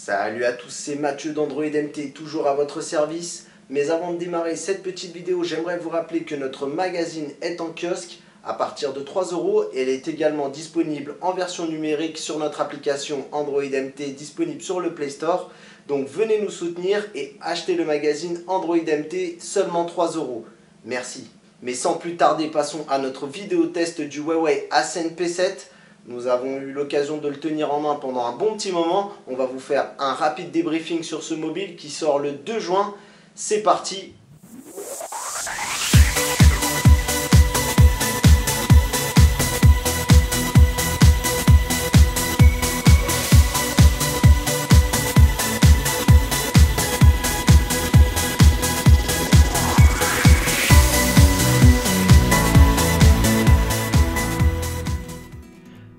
Salut à tous, c'est Mathieu d'Android MT, toujours à votre service. Mais avant de démarrer cette petite vidéo, j'aimerais vous rappeler que notre magazine est en kiosque à partir de 3 € et elle est également disponible en version numérique sur notre application Android MT disponible sur le Play Store. Donc venez nous soutenir et achetez le magazine Android MT seulement 3 €. Merci. Mais sans plus tarder, passons à notre vidéo test du Huawei Ascend P7. Nous avons eu l'occasion de le tenir en main pendant un bon petit moment. On va vous faire un rapide débriefing sur ce mobile qui sort le 2 juin. C'est parti!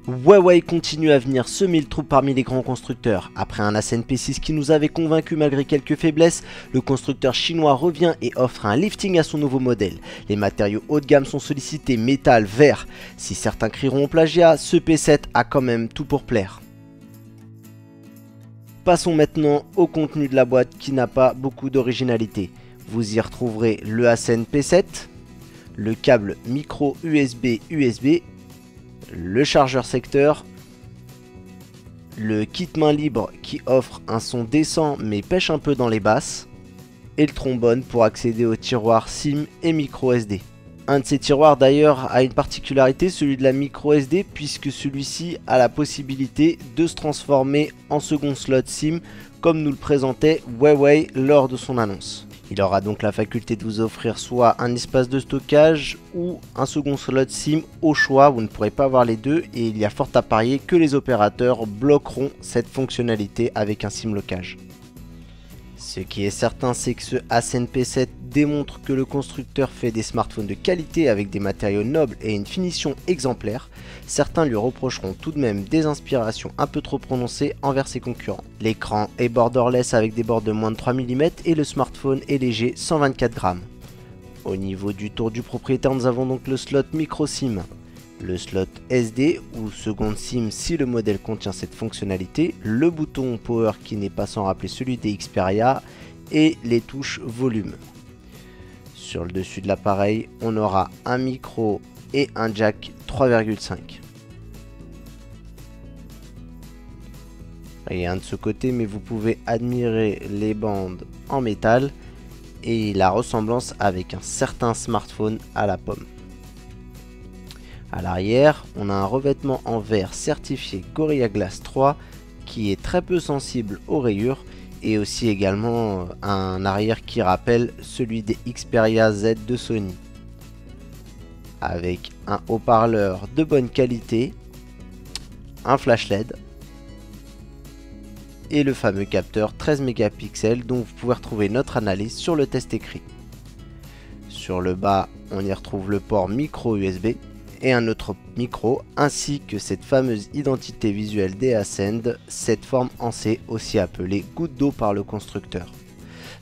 Huawei continue à venir semer le trou parmi les grands constructeurs. Après un Ascend P6 qui nous avait convaincus malgré quelques faiblesses, le constructeur chinois revient et offre un lifting à son nouveau modèle. Les matériaux haut de gamme sont sollicités, métal, verre. Si certains crieront au plagiat, ce P7 a quand même tout pour plaire. Passons maintenant au contenu de la boîte qui n'a pas beaucoup d'originalité. Vous y retrouverez le Ascend P7, le câble micro USB, le chargeur secteur, le kit main libre qui offre un son décent mais pêche un peu dans les basses, et le trombone pour accéder au tiroir SIM et micro SD. Un de ces tiroirs d'ailleurs a une particularité, celui de la micro SD, puisque celui-ci a la possibilité de se transformer en second slot SIM comme nous le présentait Huawei lors de son annonce. Il aura donc la faculté de vous offrir soit un espace de stockage ou un second slot SIM au choix. Vous ne pourrez pas avoir les deux et il y a fort à parier que les opérateurs bloqueront cette fonctionnalité avec un SIM locage. Ce qui est certain, c'est que ce Ascend P7 démontre que le constructeur fait des smartphones de qualité avec des matériaux nobles et une finition exemplaire. Certains lui reprocheront tout de même des inspirations un peu trop prononcées envers ses concurrents. L'écran est borderless avec des bords de moins de 3 mm et le smartphone est léger, 124 grammes. Au niveau du tour du propriétaire, nous avons donc le slot micro SIM, le slot SD ou seconde SIM si le modèle contient cette fonctionnalité, le bouton Power qui n'est pas sans rappeler celui des Xperia et les touches volume. Sur le dessus de l'appareil, on aura un micro et un jack 3,5. Rien de ce côté, mais vous pouvez admirer les bandes en métal et la ressemblance avec un certain smartphone à la pomme. À l'arrière, on a un revêtement en verre certifié Gorilla Glass 3 qui est très peu sensible aux rayures et aussi également un arrière qui rappelle celui des Xperia Z de Sony. Avec un haut-parleur de bonne qualité, un flash LED et le fameux capteur 13 mégapixels dont vous pouvez retrouver notre analyse sur le test écrit. Sur le bas, on y retrouve le port micro USB et un autre micro ainsi que cette fameuse identité visuelle des Ascend, cette forme en C aussi appelée goutte d'eau par le constructeur.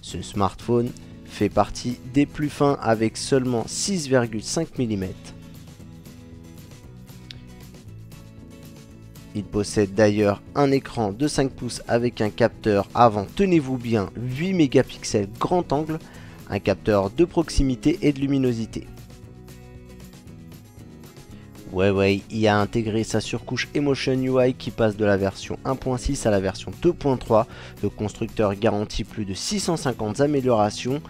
Ce smartphone fait partie des plus fins avec seulement 6,5 mm. Il possède d'ailleurs un écran de 5 pouces avec un capteur avant, tenez-vous bien, 8 mégapixels grand angle, un capteur de proximité et de luminosité. Huawei y a intégré sa surcouche Emotion UI qui passe de la version 1.6 à la version 2.3. Le constructeur garantit plus de 650 améliorations.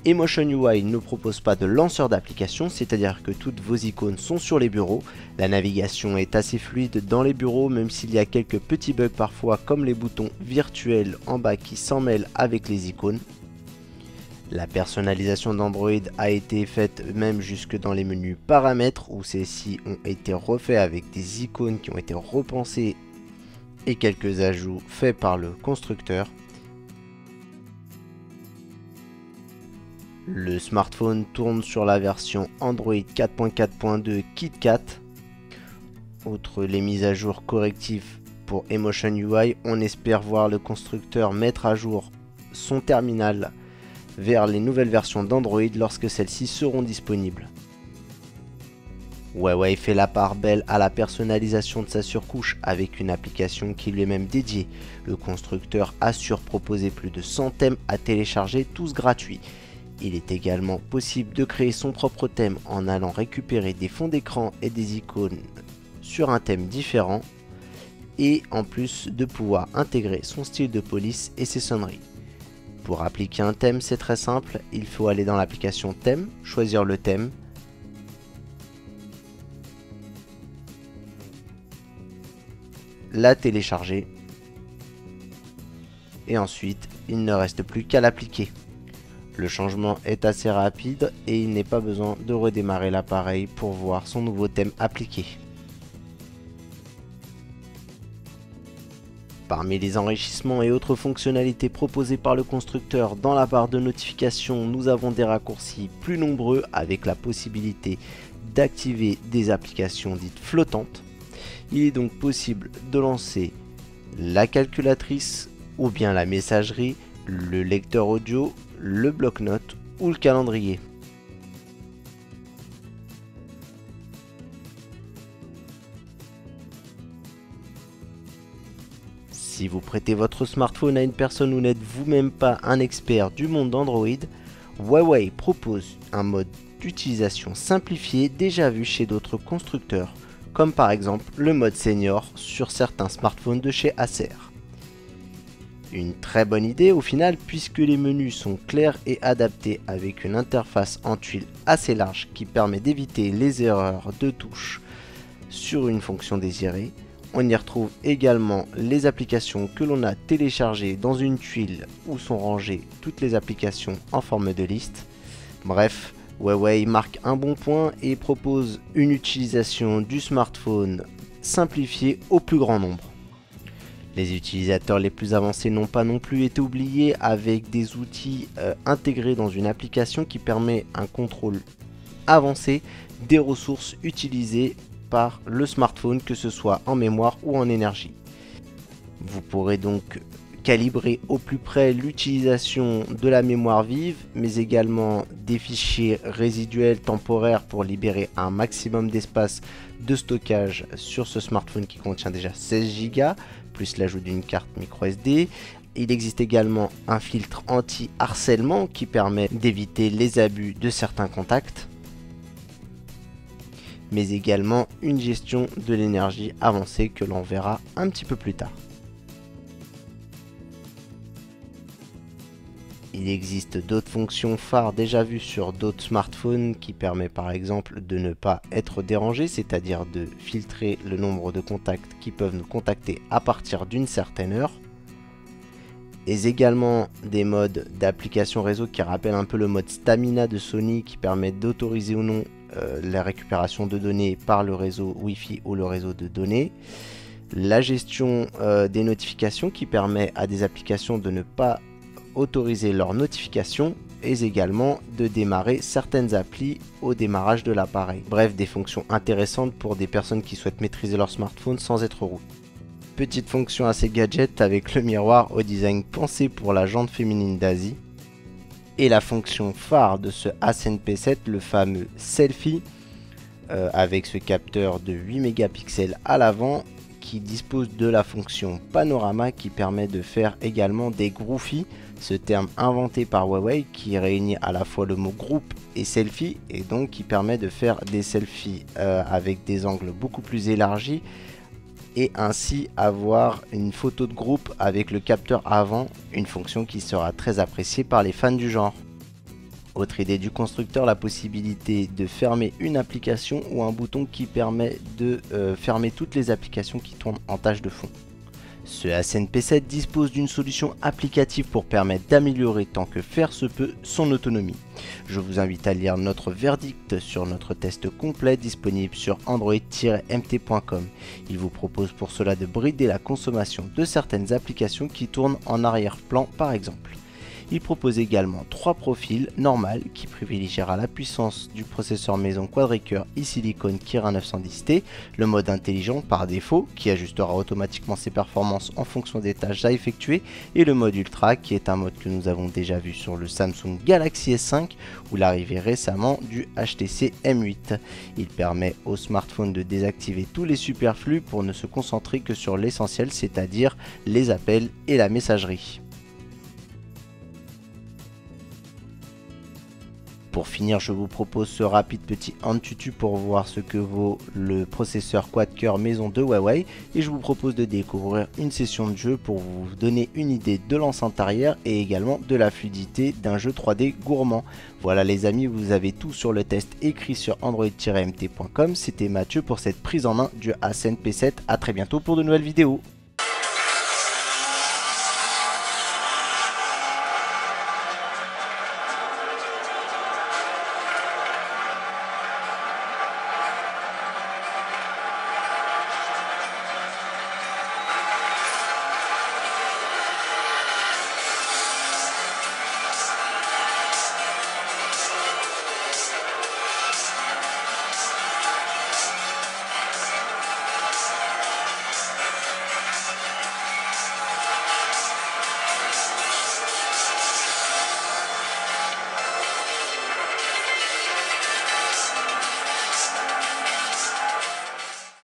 Emotion UI ne propose pas de lanceur d'application, c'est-à-dire que toutes vos icônes sont sur les bureaux. La navigation est assez fluide dans les bureaux, même s'il y a quelques petits bugs parfois comme les boutons virtuels en bas qui s'en mêlent avec les icônes. La personnalisation d'Android a été faite même jusque dans les menus paramètres où ceux-ci ont été refaits avec des icônes qui ont été repensées et quelques ajouts faits par le constructeur. Le smartphone tourne sur la version Android 4.4.2 KitKat. Outre les mises à jour correctives pour Emotion UI, on espère voir le constructeur mettre à jour son terminal vers les nouvelles versions d'Android lorsque celles-ci seront disponibles. Huawei fait la part belle à la personnalisation de sa surcouche avec une application qui lui est même dédiée. Le constructeur assure proposer plus de 100 thèmes à télécharger, tous gratuits. Il est également possible de créer son propre thème en allant récupérer des fonds d'écran et des icônes sur un thème différent, et en plus de pouvoir intégrer son style de police et ses sonneries. Pour appliquer un thème, c'est très simple, il faut aller dans l'application thème, choisir le thème, la télécharger, et ensuite il ne reste plus qu'à l'appliquer. Le changement est assez rapide et il n'est pas besoin de redémarrer l'appareil pour voir son nouveau thème appliqué. Parmi les enrichissements et autres fonctionnalités proposées par le constructeur dans la barre de notification, nous avons des raccourcis plus nombreux avec la possibilité d'activer des applications dites flottantes. Il est donc possible de lancer la calculatrice ou bien la messagerie, le lecteur audio, le bloc-notes ou le calendrier. Si vous prêtez votre smartphone à une personne ou n'êtes vous-même pas un expert du monde d'Android, Huawei propose un mode d'utilisation simplifié déjà vu chez d'autres constructeurs, comme par exemple le mode senior sur certains smartphones de chez Acer. Une très bonne idée au final puisque les menus sont clairs et adaptés avec une interface en tuiles assez large qui permet d'éviter les erreurs de touche sur une fonction désirée. On y retrouve également les applications que l'on a téléchargées dans une tuile où sont rangées toutes les applications en forme de liste. Bref, Huawei marque un bon point et propose une utilisation du smartphone simplifiée au plus grand nombre. Les utilisateurs les plus avancés n'ont pas non plus été oubliés avec des outils intégrés dans une application qui permet un contrôle avancé des ressources utilisées par le smartphone, que ce soit en mémoire ou en énergie. Vous pourrez donc calibrer au plus près l'utilisation de la mémoire vive, mais également des fichiers résiduels temporaires pour libérer un maximum d'espace de stockage sur ce smartphone qui contient déjà 16 Go, plus l'ajout d'une carte micro SD. Il existe également un filtre anti-harcèlement qui permet d'éviter les abus de certains contacts, mais également une gestion de l'énergie avancée que l'on verra un petit peu plus tard. Il existe d'autres fonctions phares déjà vues sur d'autres smartphones qui permet par exemple de ne pas être dérangé, c'est-à-dire de filtrer le nombre de contacts qui peuvent nous contacter à partir d'une certaine heure. Et également des modes d'application réseau qui rappellent un peu le mode Stamina de Sony qui permet d'autoriser ou non la récupération de données par le réseau Wi-Fi ou le réseau de données. La gestion des notifications qui permet à des applications de ne pas autoriser leurs notifications et également de démarrer certaines applis au démarrage de l'appareil. Bref, des fonctions intéressantes pour des personnes qui souhaitent maîtriser leur smartphone sans être route. Petite fonction assez gadget avec le miroir au design pensé pour la jante féminine d'Asie. Et la fonction phare de ce Ascend P7, le fameux selfie, avec ce capteur de 8 mégapixels à l'avant qui dispose de la fonction panorama qui permet de faire également des groupies, ce terme inventé par Huawei qui réunit à la fois le mot groupe et selfie et donc qui permet de faire des selfies avec des angles beaucoup plus élargis et ainsi avoir une photo de groupe avec le capteur avant, une fonction qui sera très appréciée par les fans du genre. Autre idée du constructeur, la possibilité de fermer une application ou un bouton qui permet de fermer toutes les applications qui tournent en tâche de fond. Ce Ascend P7 dispose d'une solution applicative pour permettre d'améliorer tant que faire se peut son autonomie. Je vous invite à lire notre verdict sur notre test complet disponible sur android-mt.com. Il vous propose pour cela de brider la consommation de certaines applications qui tournent en arrière-plan par exemple. Il propose également 3 profils normal qui privilégiera la puissance du processeur maison quad-cœur e-silicone Kirin 910T, le mode intelligent par défaut qui ajustera automatiquement ses performances en fonction des tâches à effectuer, et le mode ultra qui est un mode que nous avons déjà vu sur le Samsung Galaxy S5 ou l'arrivée récemment du HTC M8. Il permet au smartphone de désactiver tous les superflus pour ne se concentrer que sur l'essentiel, c'est-à-dire les appels et la messagerie. Pour finir, je vous propose ce rapide petit Antutu pour voir ce que vaut le processeur quad-cœur maison de Huawei, et je vous propose de découvrir une session de jeu pour vous donner une idée de l'enceinte arrière et également de la fluidité d'un jeu 3D gourmand. Voilà les amis, vous avez tout sur le test écrit sur android-mt.com. C'était Mathieu pour cette prise en main du Asen P7. A très bientôt pour de nouvelles vidéos.